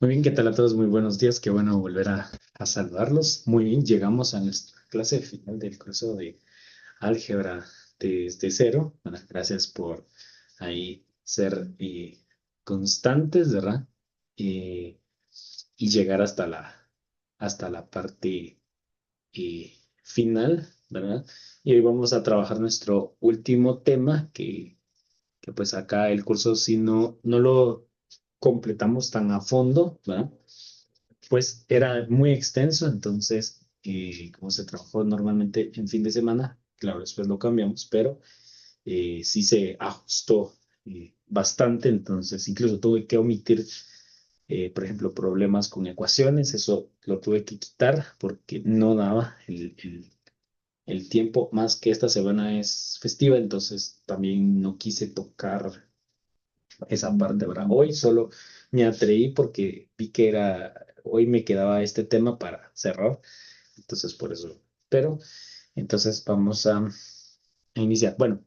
Muy bien, ¿qué tal a todos? Muy buenos días, qué bueno volver a saludarlos. Muy bien, llegamos a nuestra clase final del curso de álgebra desde cero. Bueno, gracias por ahí ser constantes, ¿verdad? Y, y llegar hasta la parte final, ¿verdad? Y hoy vamos a trabajar nuestro último tema, que pues acá el curso si no lo completamos tan a fondo, ¿verdad? Pues era muy extenso, entonces, como se trabajó normalmente en fin de semana, claro, después lo cambiamos, pero sí se ajustó bastante, entonces incluso tuve que omitir, por ejemplo, problemas con ecuaciones, eso lo tuve que quitar porque no daba el tiempo, más que esta semana es festiva, entonces también no quise tocar esa parte, ¿verdad? Hoy solo me atreví porque vi que hoy me quedaba este tema para cerrar, entonces por eso. Pero entonces vamos a iniciar. Bueno,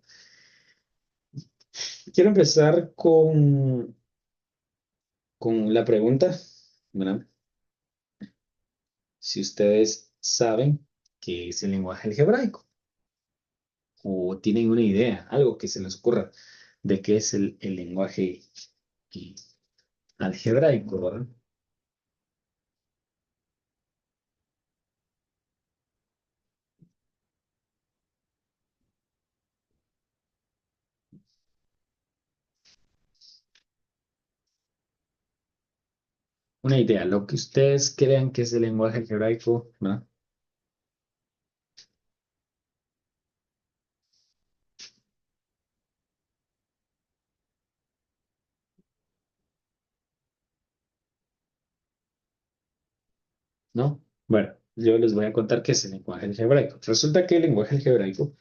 quiero empezar con la pregunta, ¿verdad? Si ustedes saben qué es el lenguaje algebraico o tienen una idea, algo que se les ocurra de qué es el lenguaje eh, algebraico, ¿verdad? Una idea, lo que ustedes crean que es el lenguaje algebraico, ¿verdad? ¿No? Bueno, yo les voy a contar qué es el lenguaje algebraico. Resulta que el lenguaje algebraico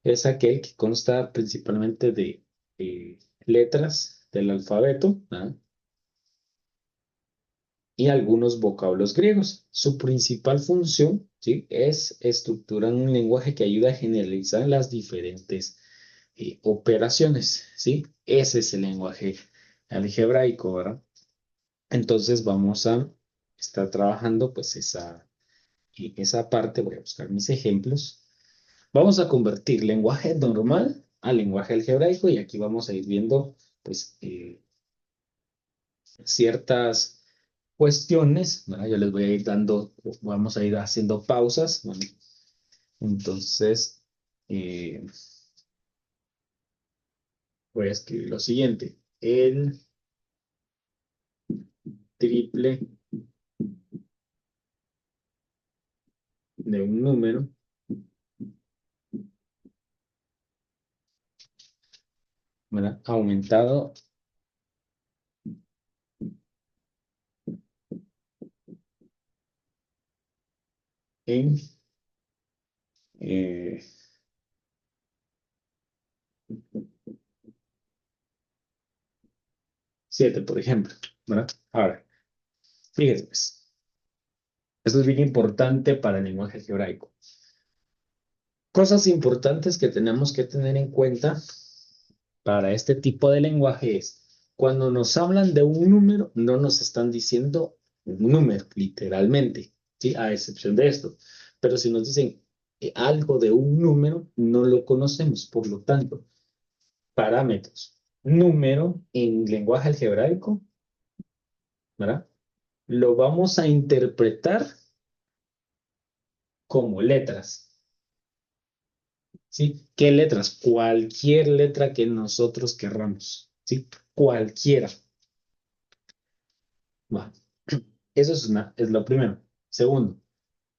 es aquel que consta principalmente de letras del alfabeto, ¿ah? Y algunos vocablos griegos. Su principal función, ¿sí? Es estructurar un lenguaje que ayuda a generalizar las diferentes operaciones, ¿sí? Ese es el lenguaje algebraico, ¿verdad? Entonces vamos a estar trabajando pues esa parte, voy a buscar mis ejemplos. Vamos a convertir lenguaje normal a lenguaje algebraico y aquí vamos a ir viendo pues ciertas cuestiones, ¿verdad? Yo les voy a ir dando, vamos a ir haciendo pausas, ¿vale? Entonces, eh, voy a escribir lo siguiente. El triple de un número, ¿verdad? Aumentado en 7, por ejemplo, ¿verdad? Ahora, fíjense, pues, esto es bien importante para el lenguaje algebraico. Cosas importantes que tenemos que tener en cuenta para este tipo de lenguaje es, cuando nos hablan de un número, no nos están diciendo un número, literalmente, ¿sí? A excepción de esto. Pero si nos dicen algo de un número, no lo conocemos. Por lo tanto, parámetros. Número en lenguaje algebraico, ¿verdad? Lo vamos a interpretar como letras. ¿Sí? ¿Qué letras? Cualquier letra que nosotros querramos, ¿sí? Cualquiera. Va. Eso es lo primero. Segundo,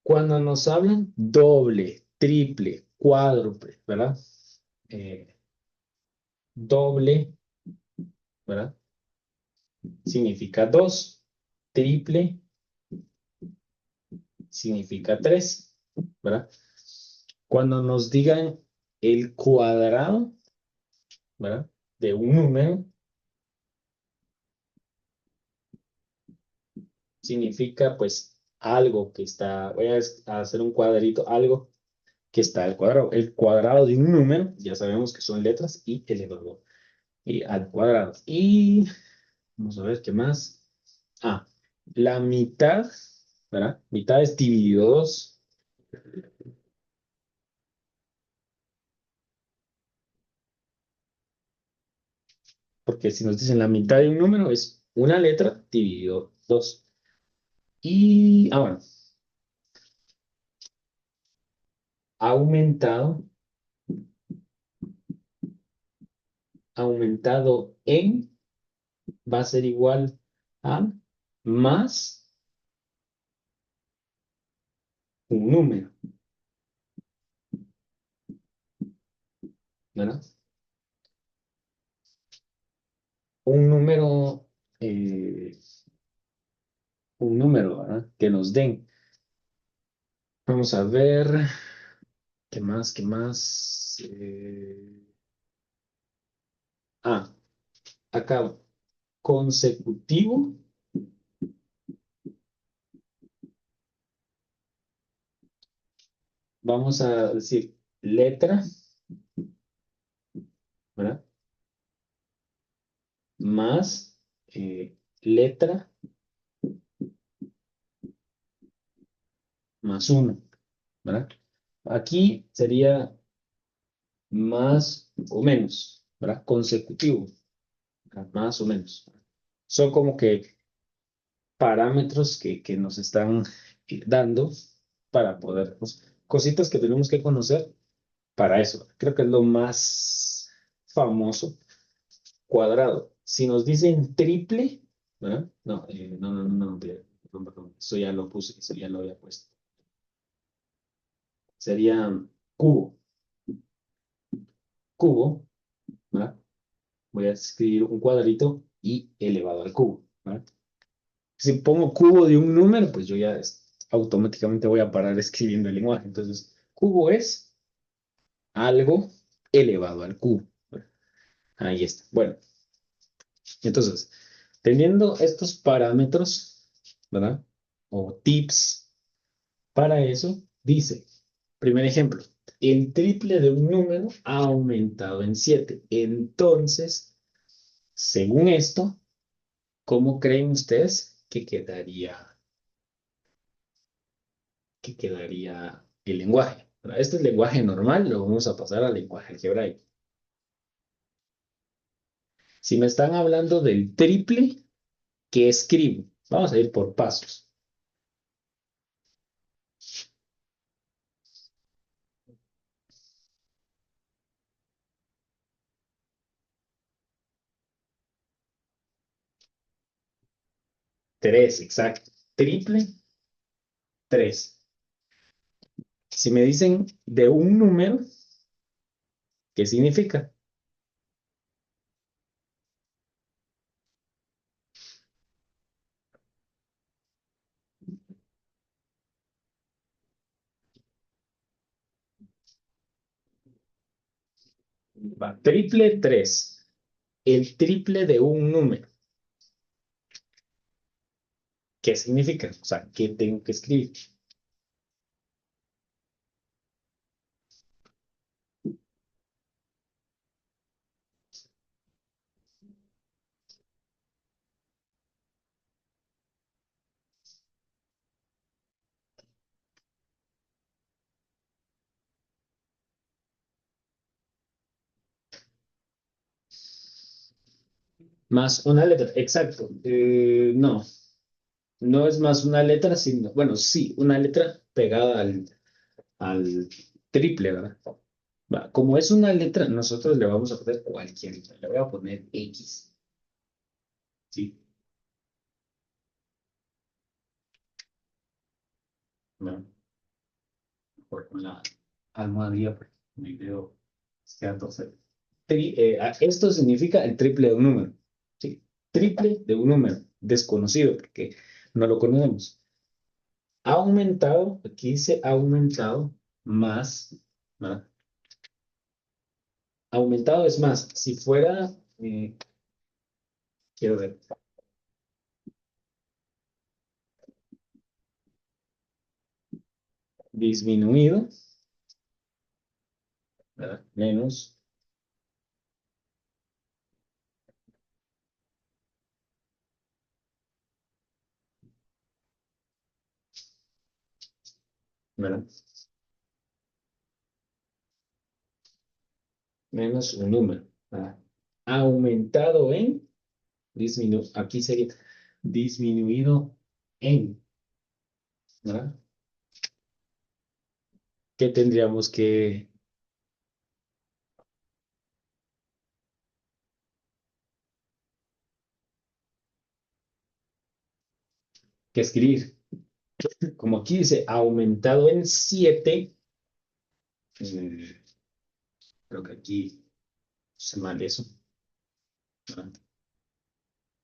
cuando nos hablan doble, triple, cuádruple, ¿verdad? Eh, doble, ¿verdad? Significa dos, triple significa tres, ¿verdad? Cuando nos digan el cuadrado, ¿verdad? De un número, significa pues algo que está, voy a hacer un cuadrito, algo que está al cuadrado. El cuadrado de un número, ya sabemos que son letras y elevado y al cuadrado. Y vamos a ver qué más. Ah, la mitad, ¿verdad? Mitad es dividido 2, porque si nos dicen la mitad de un número es una letra dividido 2. Bueno, ha aumentado en, va a ser igual a más un número, ¿verdad? Un número, eh, un número, ¿verdad? Que nos den. Vamos a ver, ¿qué más? ¿Qué más? Ah, acá, consecutivo, vamos a decir letra, ¿verdad? Más letra más uno, ¿verdad? Aquí sería más o menos, ¿verdad? Consecutivo, ¿verdad? Más o menos. Son como que parámetros que nos están dando para poder, pues, cositas que tenemos que conocer para eso. Creo que es lo más famoso, cuadrado. Si nos dicen triple, ¿verdad? No, no, perdón, perdón. Eso ya lo puse, eso ya lo había puesto. Sería cubo, cubo, ¿verdad? Voy a escribir un cuadrito y elevado al cubo, ¿verdad? Si pongo cubo de un número, pues yo ya automáticamente voy a parar escribiendo el lenguaje. Entonces, cubo es algo elevado al cubo. Ahí está. Bueno, entonces, teniendo estos parámetros, ¿verdad? O tips para eso, dice, primer ejemplo, el triple de un número ha aumentado en 7. Entonces, según esto, ¿cómo creen ustedes que quedaría el lenguaje? ¿Verdad? Este es lenguaje normal, lo vamos a pasar al lenguaje algebraico. Si me están hablando del triple, ¿qué escribo? Vamos a ir por pasos. 3, exacto. Triple, 3. Si me dicen de un número, ¿qué significa? Va, triple, 3. El triple de un número, ¿qué significa? O sea, ¿qué tengo que escribir? Más una letra, exacto. No, no es más una letra, sino, bueno, sí, una letra pegada al triple, ¿verdad? Va, como es una letra, nosotros le vamos a poner cualquier letra. Le voy a poner X, ¿sí? Bueno, con la almohadilla, porque mi dedo se queda torcido. Esto significa el triple de un número, ¿sí? Triple de un número desconocido, porque no lo conocemos. Ha aumentado, aquí dice ha aumentado más, ¿verdad? Aumentado es más. Si fuera, quiero ver, disminuido, ¿verdad? Menos, ¿verdad? Menos un número, ¿verdad? Aumentado en, aquí sería disminuido en, ¿verdad? ¿Qué tendríamos que escribir? Como aquí dice aumentado en 7, creo que aquí se mal eso, ¿verdad?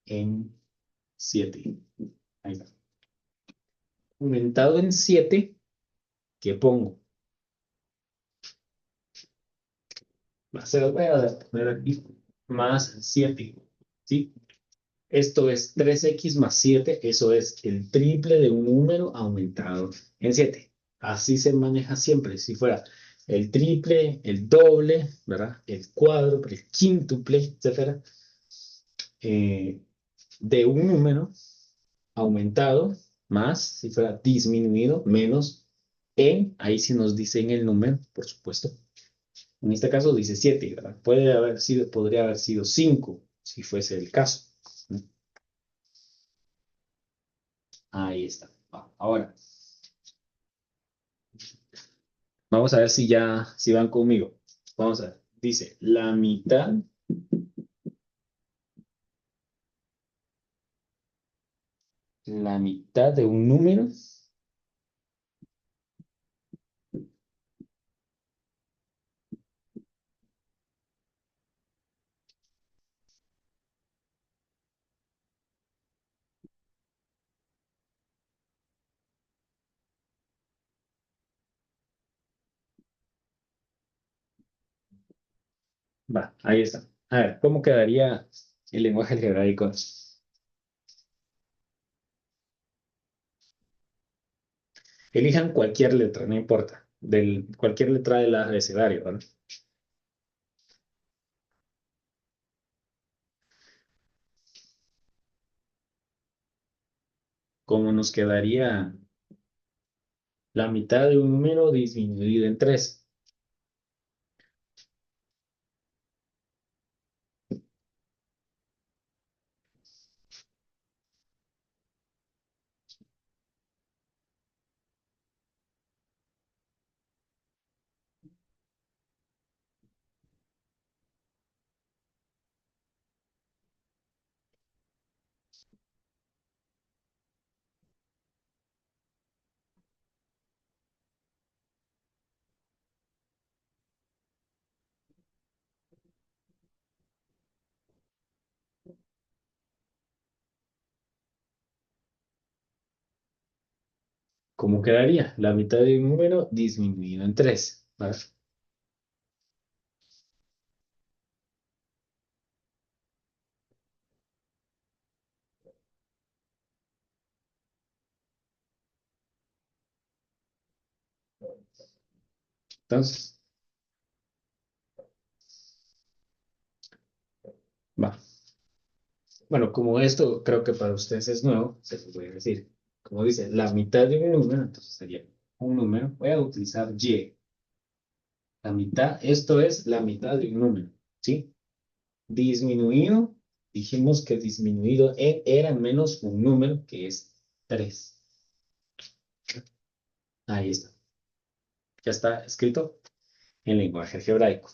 En 7. Ahí está. Aumentado en 7, ¿qué pongo? Se los voy a poner aquí. Más 7, ¿sí? Esto es 3x más 7, eso es el triple de un número aumentado en 7. Así se maneja siempre. Si fuera el triple, el doble, ¿verdad? El cuádruple, el quíntuple, etcétera, eh, de un número aumentado más, si fuera disminuido, menos en, ahí sí nos dicen el número, por supuesto. En este caso dice 7, ¿verdad? Podría haber sido 5, si fuese el caso. Ahí está. Ahora, vamos a ver si van conmigo. Vamos a ver. Dice, la mitad de un número. Va, ahí está. A ver, ¿cómo quedaría el lenguaje algebraico? Elijan cualquier letra, no importa. Cualquier letra del abecedario, ¿vale? ¿Cómo nos quedaría la mitad de un número disminuido en 3? ¿Cómo quedaría la mitad de un número disminuido en 3? ¿Vale? Entonces, va. Bueno, como esto creo que para ustedes es nuevo, se los voy a decir. Como dice, la mitad de un número, entonces sería un número. Voy a utilizar y. La mitad, esto es la mitad de un número, ¿sí? Disminuido, dijimos que disminuido era menos un número que es 3. Ahí está. Ya está escrito en lenguaje algebraico.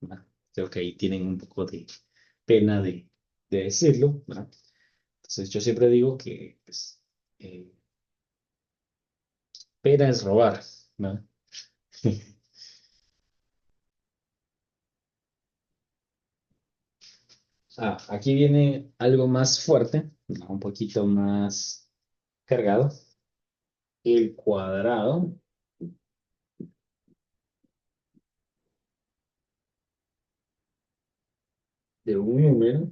¿Va? Creo que ahí tienen un poco de pena de decirlo, ¿va? Entonces yo siempre digo que pues, eh, pena es robar, ¿no? Aquí viene algo más fuerte, ¿no? Un poquito más cargado. El cuadrado de un número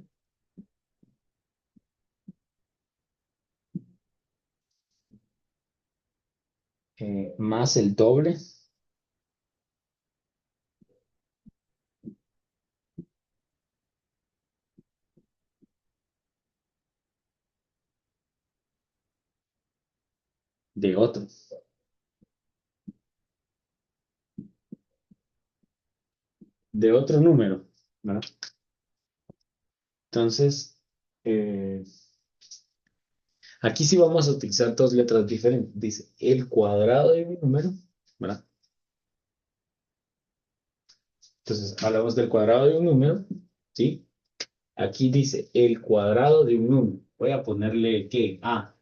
más el doble de otro. de otro número, ¿verdad? Entonces, eh, aquí sí vamos a utilizar dos letras diferentes. Dice el cuadrado de un número, ¿verdad? Entonces, hablamos del cuadrado de un número, ¿sí? Aquí dice el cuadrado de un número. Voy a ponerle, ¿qué? A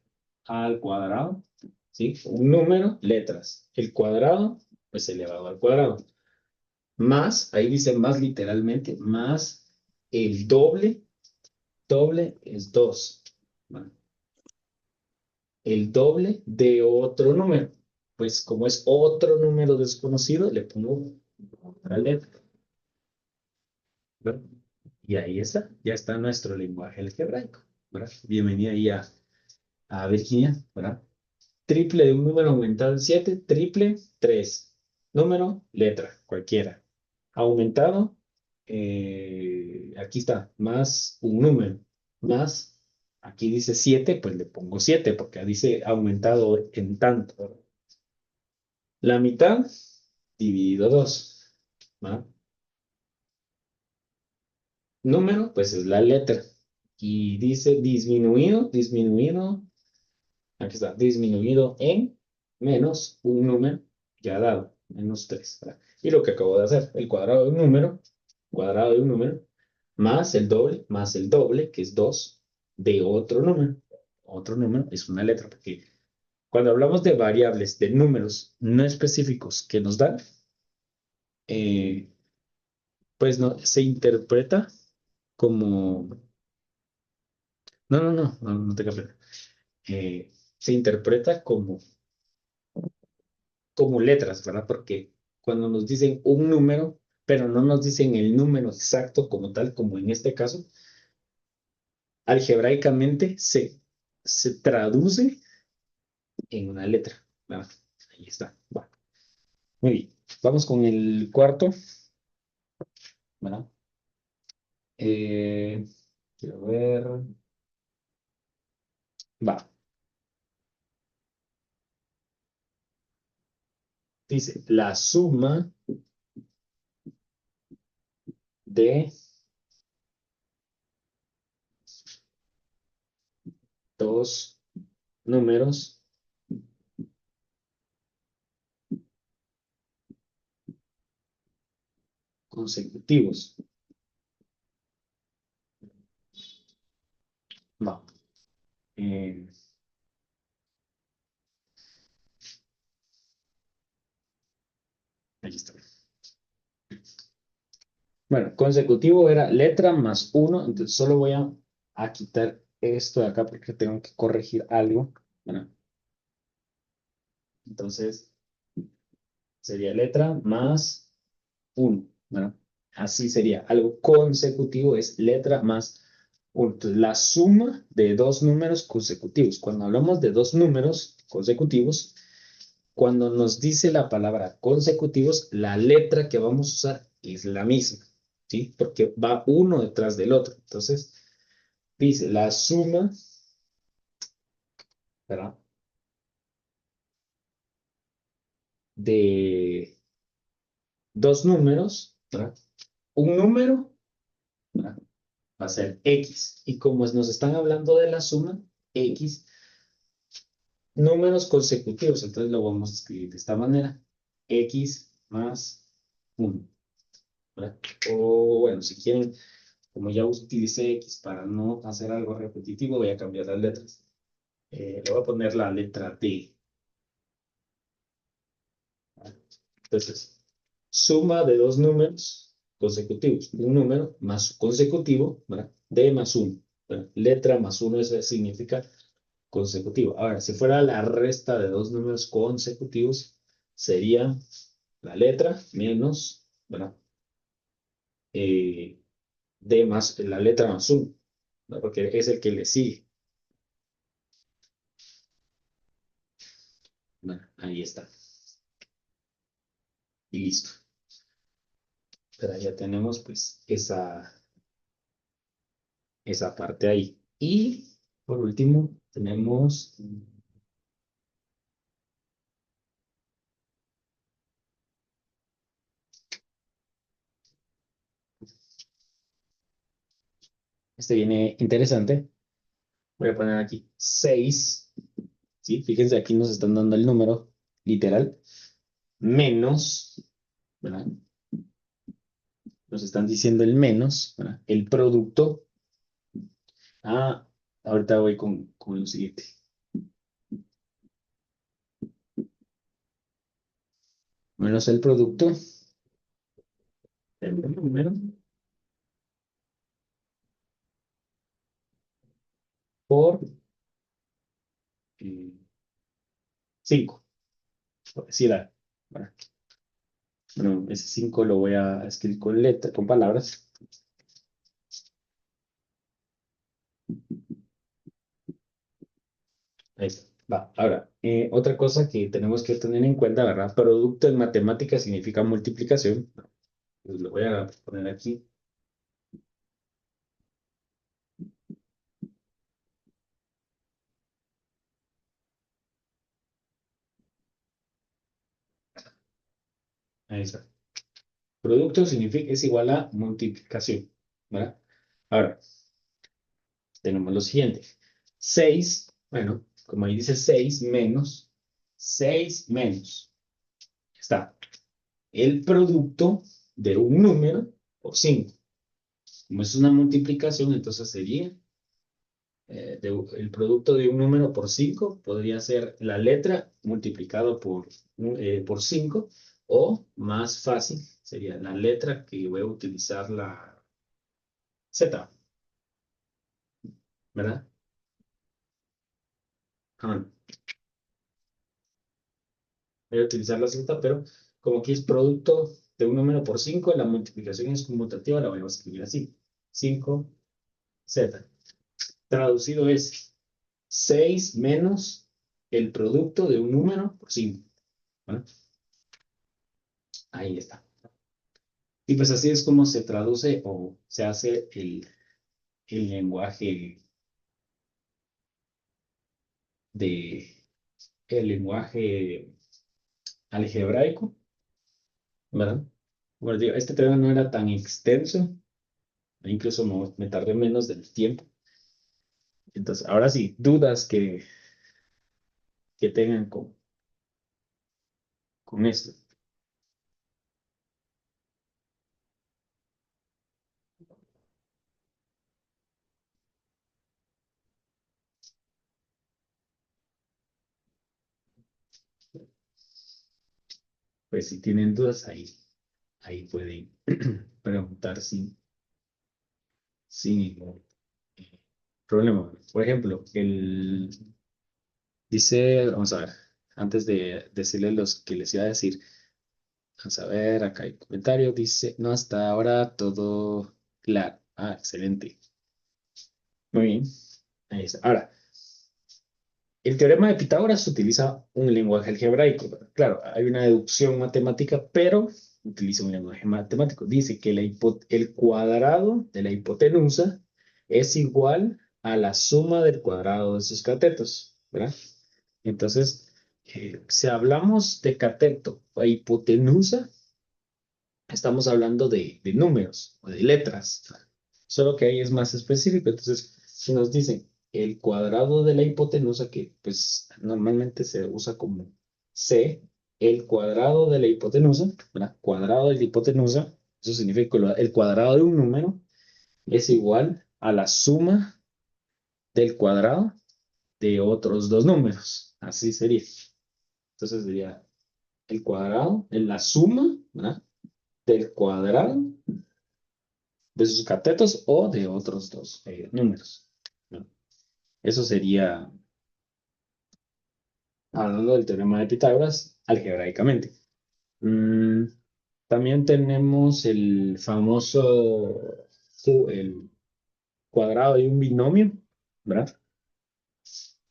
al cuadrado, ¿sí? Un número, letras. El cuadrado, pues elevado al cuadrado. Más, ahí dice más literalmente, más el doble, doble es 2. ¿Vale? El doble de otro número. Pues como es otro número desconocido, le pongo otra letra. ¿Verdad? Y ahí está, ya está nuestro lenguaje algebraico. ¿Verdad? Bienvenida ahí a Virginia, ¿verdad? Triple de un número aumentado en 7, triple 3. Número, letra, cualquiera. Aumentado, aquí está, más un número, más, aquí dice 7, pues le pongo 7 porque dice aumentado en tanto, ¿verdad? La mitad dividido 2, ¿verdad? Número, pues es la letra. Y dice disminuido, disminuido, aquí está, disminuido en menos un número ya dado, menos 3. ¿Verdad? Y lo que acabo de hacer, el cuadrado de un número, cuadrado de un número, más el doble, que es 2 de otro número. Otro número es una letra, porque cuando hablamos de variables, de números no específicos que nos dan, eh, pues no, se interpreta como... No te capes. Se interpreta como letras, ¿verdad? Porque cuando nos dicen un número, pero no nos dicen el número exacto como tal, como en este caso, algebraicamente se traduce en una letra, ¿verdad? Ahí está. Va. Muy bien. Vamos con el cuarto, ¿verdad? Eh, quiero ver. Va. Dice, la suma de dos números consecutivos. Va. Eh, Ahí está. Bueno, consecutivo era letra más uno, entonces solo voy a quitar esto de acá porque tengo que corregir algo. Bueno, entonces sería letra más uno. Bueno, así sería. Algo consecutivo es letra más uno. Entonces, la suma de dos números consecutivos. Cuando hablamos de dos números consecutivos, cuando nos dice la palabra consecutivos, la letra que vamos a usar es la misma, ¿sí? Porque va uno detrás del otro. Entonces, dice la suma, ¿verdad? De dos números, ¿verdad? Un número, ¿verdad? Va a ser X. Y como nos están hablando de la suma, X, números consecutivos. Entonces lo vamos a escribir de esta manera. X más uno, ¿verdad? O bueno, si quieren, como ya utilicé X para no hacer algo repetitivo, voy a cambiar las letras. Le voy a poner la letra D. Entonces, suma de dos números consecutivos. Un número más consecutivo, ¿verdad? D más uno, ¿verdad? Letra más uno, eso significa consecutivo. Ahora, si fuera la resta de dos números consecutivos, sería la letra menos, ¿verdad? Eh, D más, la letra más uno, ¿verdad? Porque es el que le sigue. Bueno, ahí está. Y listo. Pero ya tenemos pues esa parte ahí. Y por último, tenemos Este viene interesante. Voy a poner aquí 6. ¿Sí? Fíjense, aquí nos están dando el número literal, menos, ¿verdad? Nos están diciendo el menos, ¿verdad? El producto. Ah, ahorita voy con lo siguiente. Menos el producto del número por 5, por decir algo, ¿verdad? Bueno, ese 5 lo voy a escribir con letra, con palabras. Ahí está. Va. Ahora, otra cosa que tenemos que tener en cuenta, ¿verdad? Producto en matemáticas significa multiplicación. Pues lo voy a poner aquí. Ahí está. Producto significa, es igual a multiplicación, ¿verdad? Ahora, tenemos lo siguiente. 6, bueno, como ahí dice 6 menos, 6 menos. Está el producto de un número por 5. Como es una multiplicación, entonces sería el producto de un número por 5 podría ser la letra multiplicado por 5, o más fácil sería la letra que voy a utilizar la Z, ¿verdad? Ah, voy a utilizar la Z, pero como aquí es producto de un número por 5, la multiplicación es conmutativa, la voy a escribir así. 5Z. Traducido es 6 menos el producto de un número por 5. ¿Vale? Ahí está. Y pues así es como se traduce o se hace el lenguaje de el lenguaje algebraico, ¿verdad? Bueno, digo, este tema no era tan extenso, incluso me tardé menos del tiempo. Entonces, ahora sí, dudas que tengan con esto. Pues si tienen dudas, ahí pueden preguntar sin ningún problema. Por ejemplo, dice, vamos a ver, antes de decirles los que les iba a decir, vamos a ver, acá hay un comentario, dice, no, hasta ahora todo claro. Ah, excelente. Muy bien. Ahí está. Ahora, el teorema de Pitágoras utiliza un lenguaje algebraico, ¿verdad? Claro, hay una deducción matemática, pero utiliza un lenguaje matemático. Dice que el cuadrado de la hipotenusa es igual a la suma del cuadrado de sus catetos, ¿verdad? Entonces, si hablamos de cateto o hipotenusa, estamos hablando de números o de letras, solo que ahí es más específico. Entonces, si nos dicen el cuadrado de la hipotenusa, que pues normalmente se usa como C, el cuadrado de la hipotenusa, ¿verdad? Cuadrado de la hipotenusa, eso significa que el cuadrado de un número es igual a la suma del cuadrado de otros dos números. Así sería. Entonces sería el cuadrado, en la suma, ¿verdad? Del cuadrado de sus catetos o de otros dos números, ¿no? Eso sería hablando del teorema de Pitágoras algebraicamente. Mm, también tenemos el famoso el cuadrado de un binomio, ¿verdad?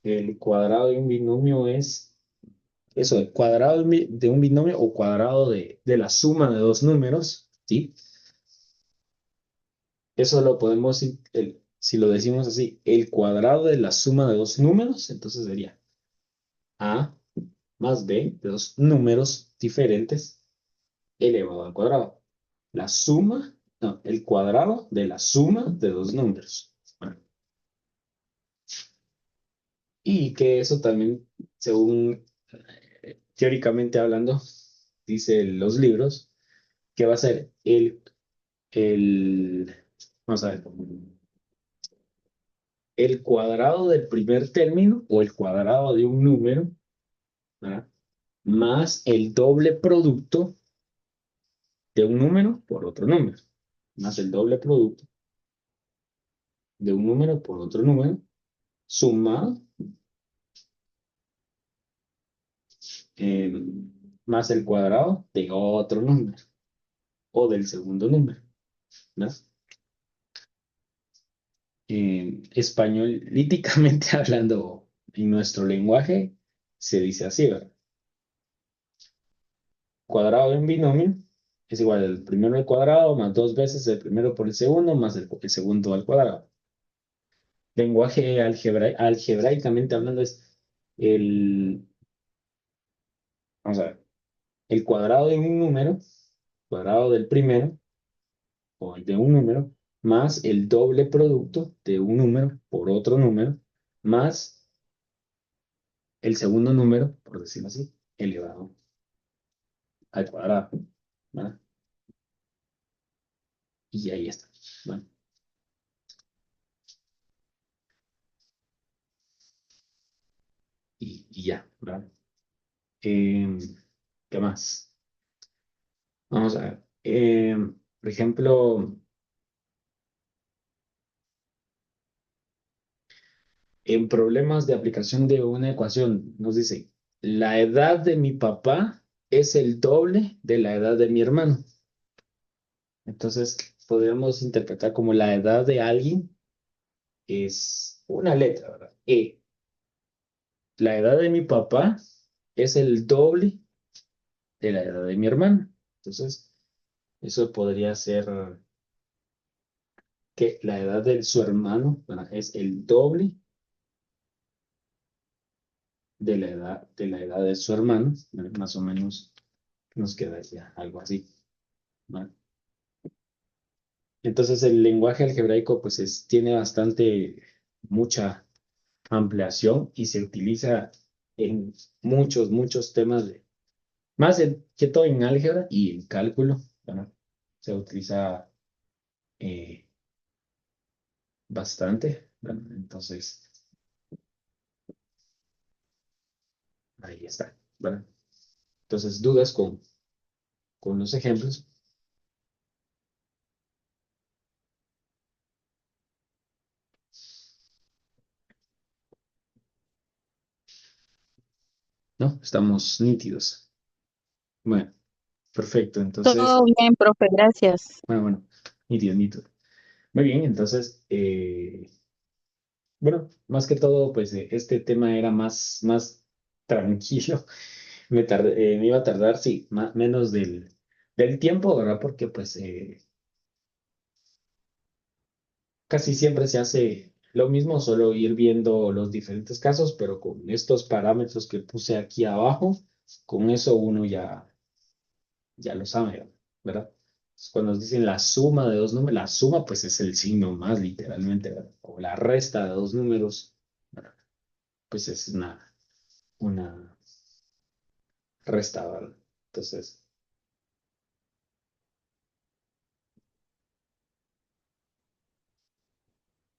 El cuadrado de un binomio es eso, el cuadrado de un binomio o cuadrado de la suma de dos números, ¿sí? Eso lo podemos, si lo decimos así, el cuadrado de la suma de dos números, entonces sería A más B de dos números diferentes elevado al cuadrado. La suma, no, el cuadrado de la suma de dos números. y que eso también, según teóricamente hablando, dice los libros, que va a ser el, vamos a ver, el cuadrado del primer término o el cuadrado de un número, ¿verdad? Más el doble producto de un número por otro número, más el doble producto de un número por otro número, sumado eh, más el cuadrado de otro número o del segundo número, ¿verdad? Españolíticamente hablando, en nuestro lenguaje se dice así, ¿verdad? Cuadrado de un binomio es igual al primero al cuadrado más dos veces el primero por el segundo más el segundo al cuadrado. Lenguaje algebraicamente hablando es el, vamos a ver, el cuadrado de un número, cuadrado del primero o de un número, más el doble producto de un número por otro número, más el segundo número, por decirlo así, elevado al cuadrado, ¿verdad? Y ahí está. Bueno, y ya, ¿verdad? Eh, ¿Qué más? Vamos a ver. Por ejemplo, en problemas de aplicación de una ecuación, nos dice, la edad de mi papá es el doble de la edad de mi hermano. Entonces, podríamos interpretar como la edad de alguien es una letra, ¿verdad? E. La edad de mi papá es el doble de la edad de mi hermano. Entonces, eso podría ser que la edad de su hermano, ¿verdad? Es el doble de la edad de su hermano, ¿verdad? Más o menos nos quedaría algo así, ¿verdad? Entonces, el lenguaje algebraico, pues, tiene mucha ampliación y se utiliza en muchos temas que todo en álgebra y en cálculo, ¿verdad? Se utiliza eh, bastante, ¿verdad? Entonces, ahí está, ¿verdad? Entonces, dudas con los ejemplos, ¿no? Estamos nítidos. Bueno, perfecto. Todo Entonces, bien, profe, gracias. bueno, nítido, nítido. Muy bien, entonces, bueno, más que todo, pues este tema era más tranquilo. Me iba a tardar, sí, menos del tiempo, ¿verdad? Porque pues casi siempre se hace lo mismo, solo ir viendo los diferentes casos, pero con estos parámetros que puse aquí abajo, con eso uno ya lo sabe, ¿verdad? Cuando nos dicen la suma de dos números, la suma pues es el signo más literalmente, ¿verdad? O la resta de dos números, ¿verdad? Pues es una resta, ¿verdad? Entonces,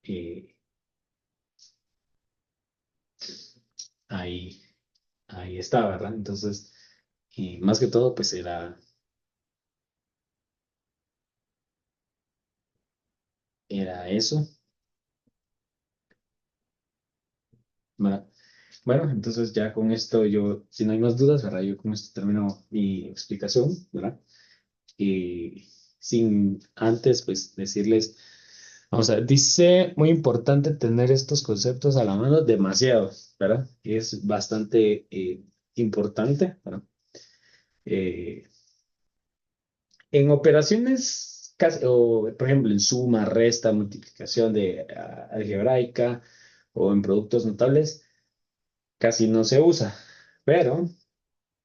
eh, ahí, ahí está, ¿verdad? Entonces, y más que todo, pues era eso, ¿verdad? Bueno, entonces ya con esto si no hay más dudas, ¿verdad? Yo con esto termino mi explicación, ¿verdad? Y sin antes, pues decirles, vamos a ver, dice, muy importante tener estos conceptos a la mano, demasiado, ¿verdad? Es bastante importante, ¿verdad? Eh, en operaciones, o por ejemplo, en suma, resta, multiplicación de algebraica o en productos notables, casi no se usa, pero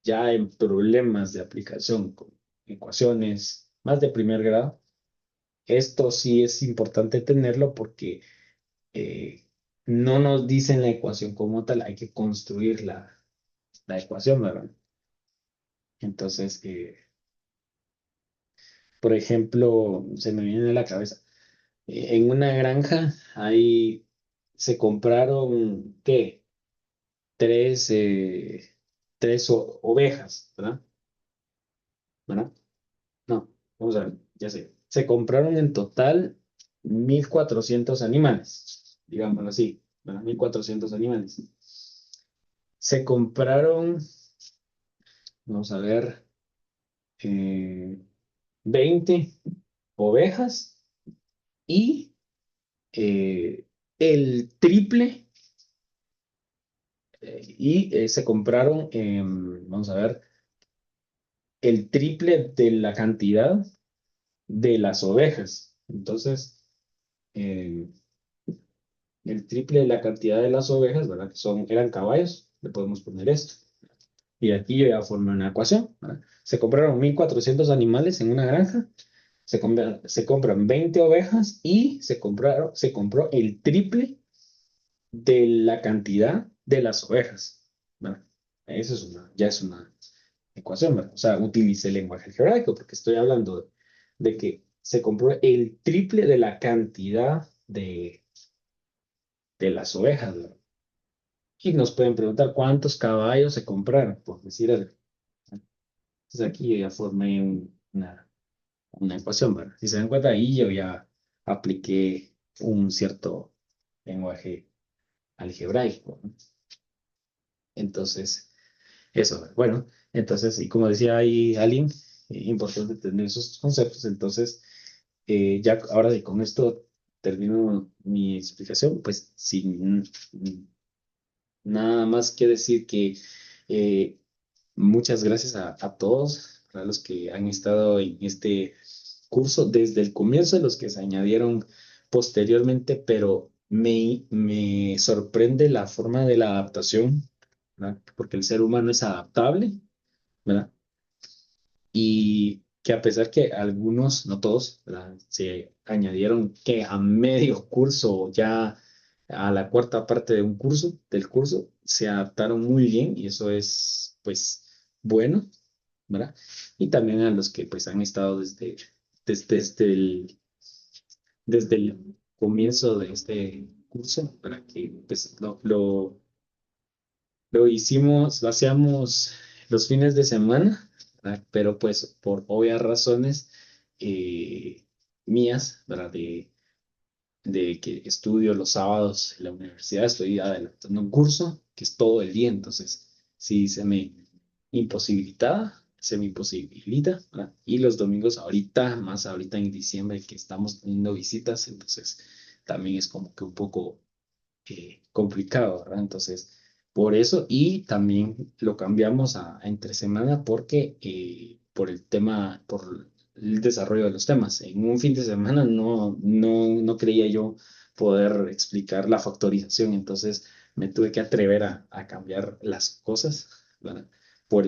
ya en problemas de aplicación con ecuaciones más de primer grado, esto sí es importante tenerlo porque no nos dicen la ecuación como tal, hay que construir la ecuación, ¿verdad? Entonces, por ejemplo, se me viene a la cabeza, en una granja ahí se compraron, ¿qué? Tres, tres ovejas, ¿verdad? ¿Verdad? No, vamos a ver, ya sé. Se compraron en total 1.400 animales, digámoslo así, ¿verdad? 1.400 animales. Se compraron, vamos a ver, eh, 20 ovejas y el triple, se compraron, vamos a ver, el triple de la cantidad de las ovejas. Entonces, eh, el triple de la cantidad de las ovejas, ¿verdad? Que eran caballos, le podemos poner esto. Y aquí yo ya formé una ecuación, ¿verdad? Se compraron 1.400 animales en una granja, se compran 20 ovejas y se compró el triple de la cantidad de las ovejas, ¿verdad? Eso ya es una ecuación, ¿verdad? O sea, utilicé el lenguaje algebraico porque estoy hablando de que se compró el triple de la cantidad de las ovejas, ¿verdad? Y nos pueden preguntar cuántos caballos se compraron, por decir algo. Entonces aquí yo ya formé una ecuación, ¿verdad? Si se dan cuenta, ahí yo ya apliqué un cierto lenguaje algebraico, ¿no? Entonces, eso, bueno, entonces, y como decía ahí alguien, importante tener esos conceptos. Entonces, ya ahora con esto termino mi explicación, pues sin nada más que decir que eh, muchas gracias a todos, a los que han estado en este curso desde el comienzo, los que se añadieron posteriormente, pero me sorprende la forma de la adaptación, ¿verdad? Porque el ser humano es adaptable, ¿verdad? Y que a pesar que algunos, no todos, ¿verdad? Se añadieron que a medio curso, ya a la cuarta parte de un curso, del curso, se adaptaron muy bien y eso es, pues, bueno, ¿verdad? Y también a los que, pues, han estado desde el comienzo de este curso, para que, pues, lo hicimos, lo hacíamos los fines de semana, ¿verdad? Pero pues por obvias razones eh, mías, ¿verdad? De que estudio los sábados en la universidad, estoy adelantando un curso que es todo el día, entonces sí se me imposibilita, ¿verdad? Y los domingos ahorita, más ahorita en diciembre que estamos teniendo visitas, entonces también es como que un poco complicado, ¿verdad? Entonces, por eso, y también lo cambiamos a entre semana porque por el tema, por el desarrollo de los temas. En un fin de semana no creía yo poder explicar la factorización, entonces me tuve que atrever a cambiar las cosas, ¿verdad? Por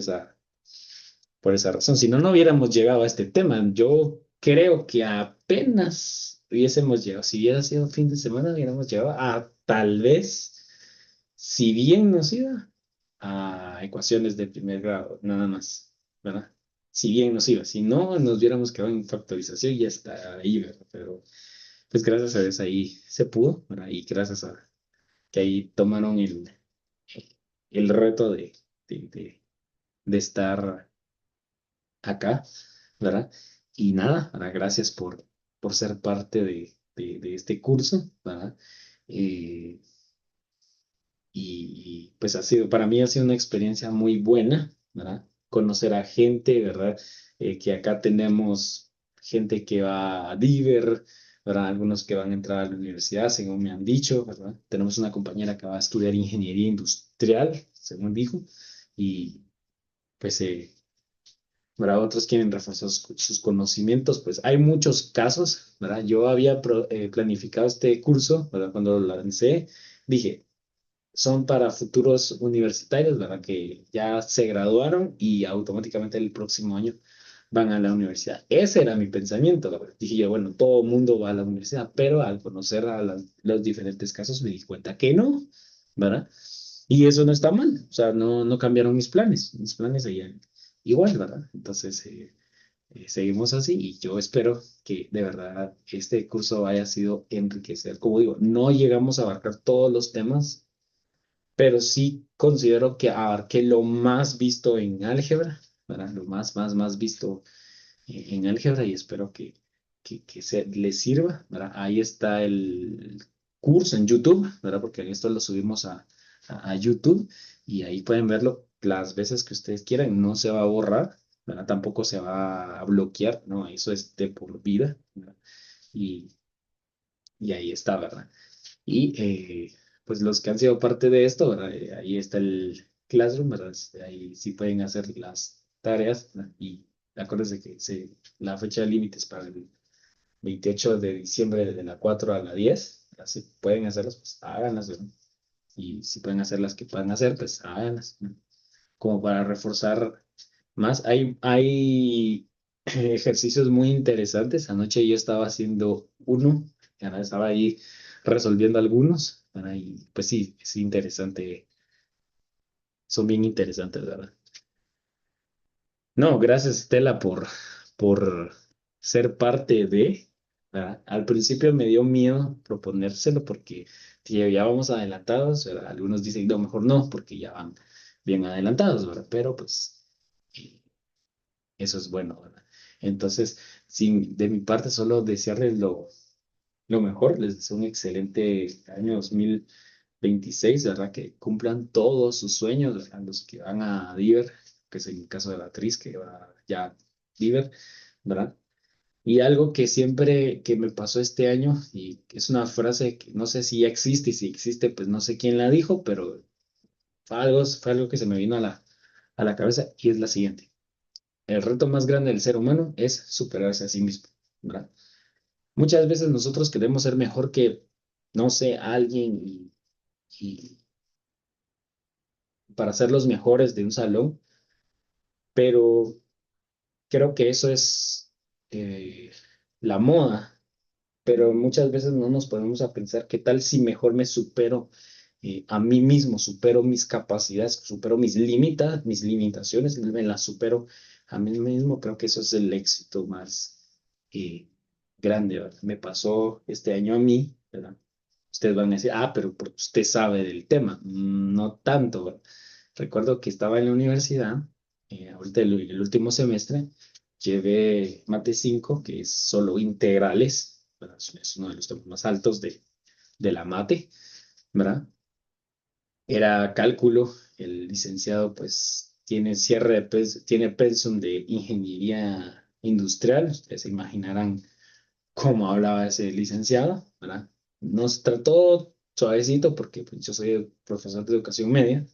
por esa razón. Si no, no hubiéramos llegado a este tema. Yo creo que apenas hubiésemos llegado, si hubiera sido fin de semana, hubiéramos llegado a tal vez, si bien nos iba, a ecuaciones de primer grado, nada más, ¿verdad? Si bien nos iba, si no, nos hubiéramos quedado en factorización y hasta ahí, ¿verdad? Pero pues gracias a Dios ahí se pudo, ¿verdad? Y gracias a que ahí tomaron el reto de estar acá, ¿verdad? Y nada, ¿verdad? Gracias por ser parte de este curso, ¿verdad? Eh, pues para mí ha sido una experiencia muy buena, ¿verdad? Conocer a gente, ¿verdad? Que acá tenemos gente que va a Diver, ¿verdad? Algunos que van a entrar a la universidad, según me han dicho, ¿verdad? Tenemos una compañera que va a estudiar ingeniería industrial, según dijo, y pues ¿verdad? Otros quieren reforzar sus conocimientos, pues hay muchos casos, ¿verdad? Yo había planificado este curso, ¿verdad? Cuando lo lancé, dije, son para futuros universitarios, ¿verdad? Que ya se graduaron y automáticamente el próximo año van a la universidad. Ese era mi pensamiento, la verdad. Dije yo, bueno, todo el mundo va a la universidad, pero al conocer a los diferentes casos me di cuenta que no, ¿verdad? Y eso no está mal, o sea, no cambiaron mis planes seguían igual, ¿verdad? Entonces, seguimos así y yo espero que de verdad este curso haya sido enriquecer. Como digo, no llegamos a abarcar todos los temas, pero sí considero que abarqué lo más visto en álgebra, ¿verdad? Lo más visto en álgebra y espero que les sirva, ¿verdad? Ahí está el curso en YouTube, ¿verdad? Porque esto lo subimos a YouTube y ahí pueden verlo las veces que ustedes quieran, no se va a borrar, ¿verdad? Tampoco se va a bloquear, ¿no? Eso es de por vida, ¿verdad? Y, y ahí está, ¿verdad? Y pues los que han sido parte de esto, ¿verdad? Ahí está el Classroom, ¿verdad? Ahí sí pueden hacer las tareas, ¿verdad? Y acuérdense que la fecha límite es para el 28 de diciembre de la 4 a la 10. Si pueden hacerlas, pues háganlas, ¿verdad? Y si pueden hacer las que puedan hacer, pues háganlas, ¿no? Como para reforzar más. Hay ejercicios muy interesantes. Anoche yo estaba haciendo uno, ahora estaba ahí resolviendo algunos, ¿verdad? Y pues sí, es interesante, son bien interesantes, ¿verdad? No, gracias Estela por ser parte de, ¿verdad? Al principio me dio miedo proponérselo porque ya vamos adelantados, ¿verdad? Algunos dicen, no, mejor no, porque ya van bien adelantados, ¿verdad? Pero pues eh, eso es bueno, ¿verdad? Entonces, sin, de mi parte, solo desearles lo mejor, les deseo un excelente año 2026, ¿verdad? Que cumplan todos sus sueños, ¿verdad? Los que van a Diver, que es el caso de la actriz que va ya a Diver, ¿verdad? Y algo que siempre que me pasó este año, y es una frase que no sé si ya existe, y si existe, pues no sé quién la dijo, pero fue algo que se me vino a la cabeza y es la siguiente. El reto más grande del ser humano es superarse a sí mismo, ¿verdad? Muchas veces nosotros queremos ser mejor que, no sé, alguien y para ser los mejores de un salón, pero creo que eso es eh, la moda, pero muchas veces no nos ponemos a pensar qué tal si mejor me supero a mí mismo, supero mis capacidades, supero mis limitaciones, me las supero a mí mismo, creo que eso es el éxito más grande, ¿verdad? Me pasó este año a mí, ¿verdad? Ustedes van a decir, ah, pero porque usted sabe del tema. No tanto, ¿verdad? Recuerdo que estaba en la universidad, ahorita el último semestre, llevé Mate 5 que es solo integrales, ¿verdad? Es uno de los temas más altos de la mate, ¿verdad? Era cálculo, el licenciado pues tiene tiene pensum de ingeniería industrial, ustedes se imaginarán cómo hablaba ese licenciado, ¿verdad? Nos trató suavecito porque pues, yo soy profesor de educación media,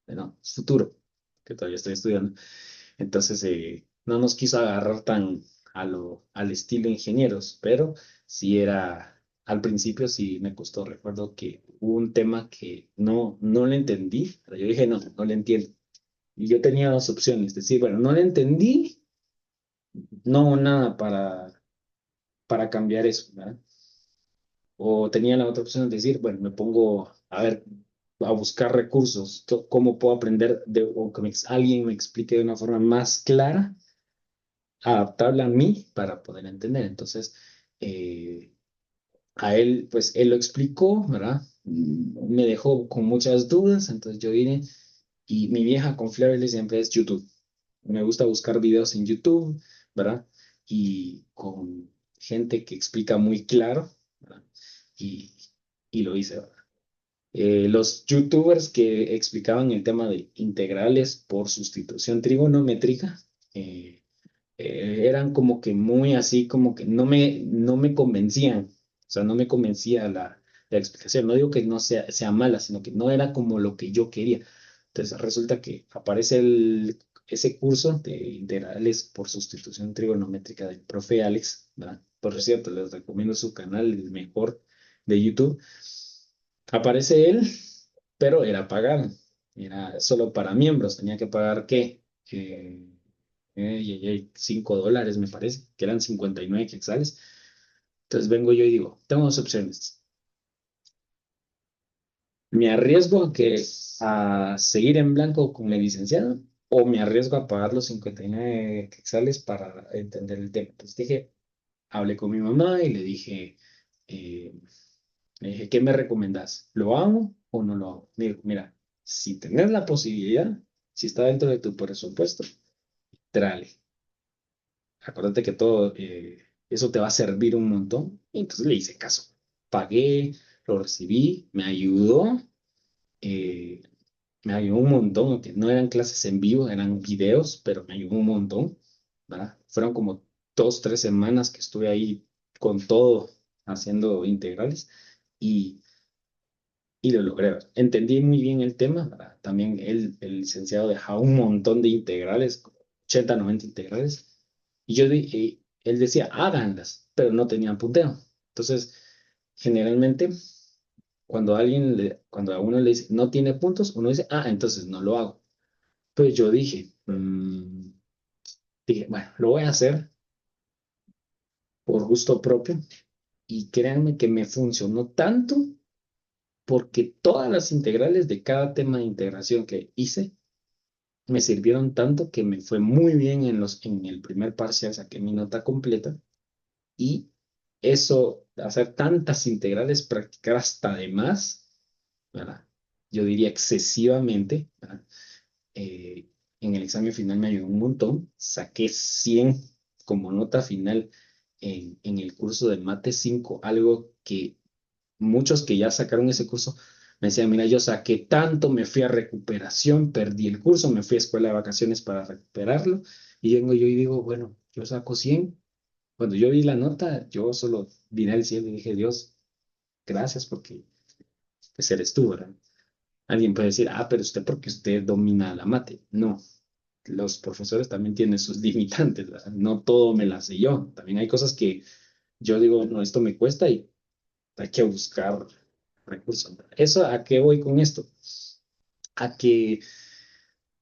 no, futuro, que todavía estoy estudiando. Entonces, no nos quiso agarrar tan al estilo ingenieros, pero sí era, al principio sí me costó. Recuerdo que hubo un tema que no le entendí, pero yo dije, no le entiendo. Y yo tenía dos opciones, decir, bueno, no le entendí, no hago nada para cambiar eso, ¿verdad? O tenía la otra opción de decir, bueno, me pongo a ver, a buscar recursos, cómo puedo aprender o que alguien me explique de una forma más clara, adaptable a mí para poder entender. Entonces, eh, a él, pues él lo explicó, ¿verdad? Me dejó con muchas dudas, entonces yo vine y mi vieja confiable siempre es YouTube. Me gusta buscar videos en YouTube, ¿verdad? Y con gente que explica muy claro, ¿verdad? Y, y lo hice, ¿verdad? Los YouTubers que explicaban el tema de integrales por sustitución trigonométrica, eh, eran como que muy así, como que no me convencían, o sea, no me convencía la explicación. No digo que no sea mala, sino que no era como lo que yo quería. Entonces resulta que aparece ese curso de integrales por sustitución trigonométrica del profe Alex, ¿verdad? Por cierto, les recomiendo su canal, el mejor de YouTube. Aparece él, pero era pagado, era solo para miembros, tenía que pagar ¿qué? $5 me parece, que eran 59 quetzales. Entonces vengo yo y digo, tengo dos opciones. ¿Me arriesgo a seguir en blanco con la licenciada o me arriesgo a pagar los 59 quetzales para entender el tema? Entonces dije, hablé con mi mamá y eh, le dije, ¿qué me recomendás? ¿Lo hago o no lo hago? Me dijo, mira, si tenés la posibilidad, si está dentro de tu presupuesto, trale. Acuérdate que todo eso te va a servir un montón. Y entonces le hice caso. Pagué, lo recibí, eh, me ayudó un montón, aunque no eran clases en vivo, eran videos, pero me ayudó un montón, ¿verdad? Fueron como 2, 3 semanas que estuve ahí con todo haciendo integrales y, y lo logré. ¿Verdad? Entendí muy bien el tema, ¿verdad? También el licenciado dejaba un montón de integrales, 80, 90 integrales, y él decía, háganlas, pero no tenían punteo. Entonces, generalmente, cuando a uno le dice, no tiene puntos, uno dice, entonces no lo hago. Pues yo dije, bueno, lo voy a hacer por gusto propio y créanme que me funcionó tanto porque todas las integrales de cada tema de integración que hice me sirvieron tanto que me fue muy bien en el primer parcial, saqué mi nota completa y eso, hacer tantas integrales, practicar hasta de más, ¿verdad? Yo diría excesivamente, ¿verdad? eh, en el examen final me ayudó un montón. Saqué 100 como nota final en el curso de Mate 5, algo que muchos que ya sacaron ese curso me decían, mira, yo saqué tanto, me fui a recuperación, perdí el curso, me fui a escuela de vacaciones para recuperarlo, y vengo yo y digo, bueno, yo saco 100. Cuando yo vi la nota, yo solo vine al cielo y dije, Dios, gracias porque pues eres tú, ¿verdad? Alguien puede decir, pero usted porque usted domina la mate. No, los profesores también tienen sus limitantes, ¿verdad? No todo me la sé yo. También hay cosas que yo digo, no, esto me cuesta y hay que buscar recursos. ¿Eso a qué voy con esto? A que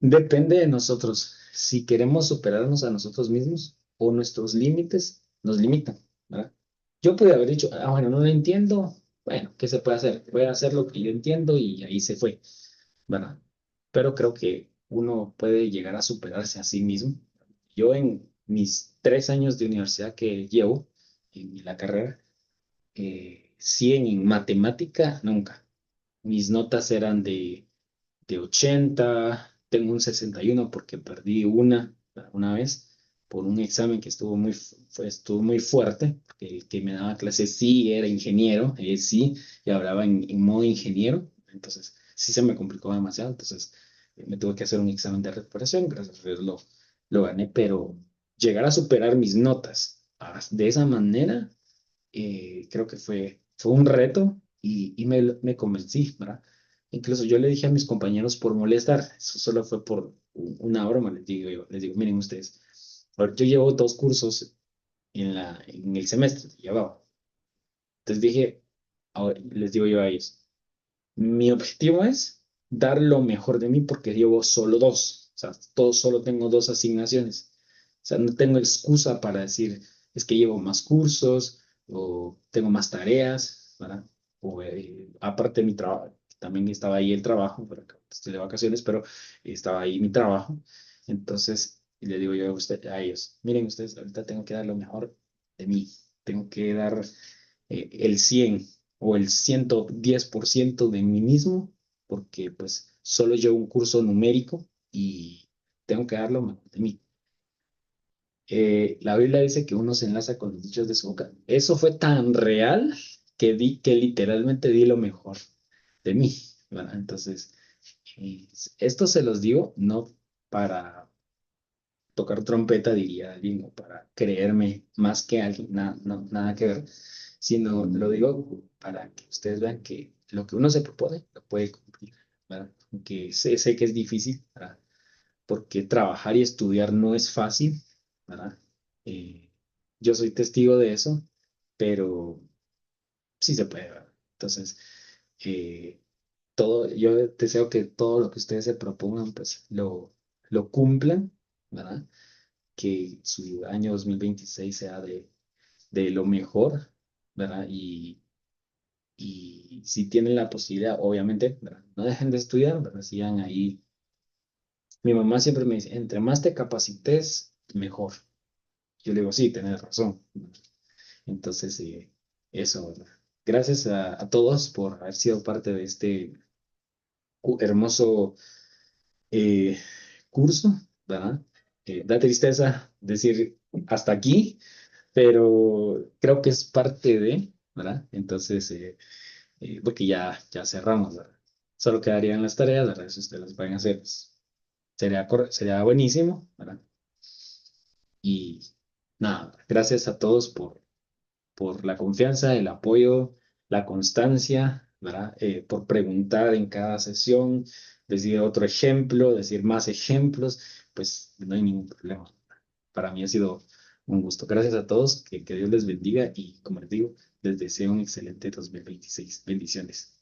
depende de nosotros si queremos superarnos a nosotros mismos o nuestros límites nos limitan, ¿verdad? Yo pude haber dicho, bueno, no lo entiendo, bueno, ¿qué se puede hacer? Voy a hacer lo que yo entiendo y ahí se fue, ¿verdad? Pero creo que uno puede llegar a superarse a sí mismo. Yo en mis 3 años de universidad que llevo en la carrera, 100 en matemática, nunca. Mis notas eran de 80, tengo un 61 porque perdí una vez por un examen que estuvo muy fuerte, porque el que me daba clases sí era ingeniero, sí, y hablaba en modo ingeniero, entonces sí se me complicó demasiado, entonces me tuve que hacer un examen de recuperación, gracias a Dios lo gané, pero llegar a superar mis notas de esa manera, creo que fue un reto y me convencí, ¿verdad? Incluso yo le dije a mis compañeros por molestar, eso solo fue por una broma, les digo, miren ustedes, yo llevo 2 cursos en el semestre, llevaba. Entonces dije, ahora, les digo yo a ellos, mi objetivo es dar lo mejor de mí porque llevo solo dos, o sea, solo tengo 2 asignaciones. O sea, no tengo excusa para decir, es que llevo más cursos o tengo más tareas, ¿verdad? O aparte de mi trabajo, también estaba ahí el trabajo, pero acá estoy de vacaciones, pero estaba ahí mi trabajo. Entonces, le digo yo a ellos, miren ustedes, ahorita tengo que dar lo mejor de mí, tengo que dar el 100 o el 110% de mí mismo, porque pues solo llevo un curso numérico y tengo que dar lo mejor de mí. La Biblia dice que uno se enlaza con los dichos de su boca. Eso fue tan real que literalmente di lo mejor de mí, ¿verdad? Entonces, eh, esto se los digo no para tocar trompeta, diría alguien, o para creerme más que alguien, nada que ver, sino lo digo para que ustedes vean que lo que uno se propone lo puede cumplir, ¿verdad? Aunque sé que es difícil, ¿verdad? Porque trabajar y estudiar no es fácil, ¿verdad? Eh, yo soy testigo de eso, pero sí se puede, ¿verdad? Entonces, eh, yo deseo que todo lo que ustedes se propongan, pues lo cumplan, ¿verdad? que su año 2026 sea de lo mejor, ¿verdad? Y si tienen la posibilidad, obviamente, ¿verdad? No dejen de estudiar, ¿verdad? Sigan ahí. Mi mamá siempre me dice, entre más te capacites, mejor. Yo le digo, sí, tenés razón. Entonces, eso, ¿verdad? Gracias a todos por haber sido parte de este hermoso eh, curso, ¿verdad? Da tristeza decir hasta aquí, pero creo que es parte de, ¿verdad? Entonces, porque ya cerramos, ¿verdad? Solo quedarían las tareas, ¿verdad? Si ustedes las pueden hacer, pues, sería buenísimo, ¿verdad? Y nada, gracias a todos por la confianza, el apoyo, la constancia, ¿verdad? Por preguntar en cada sesión, decir otro ejemplo, decir más ejemplos, pues no hay ningún problema. Para mí ha sido un gusto. Gracias a todos, que Dios les bendiga y como les digo, les deseo un excelente 2026. Bendiciones.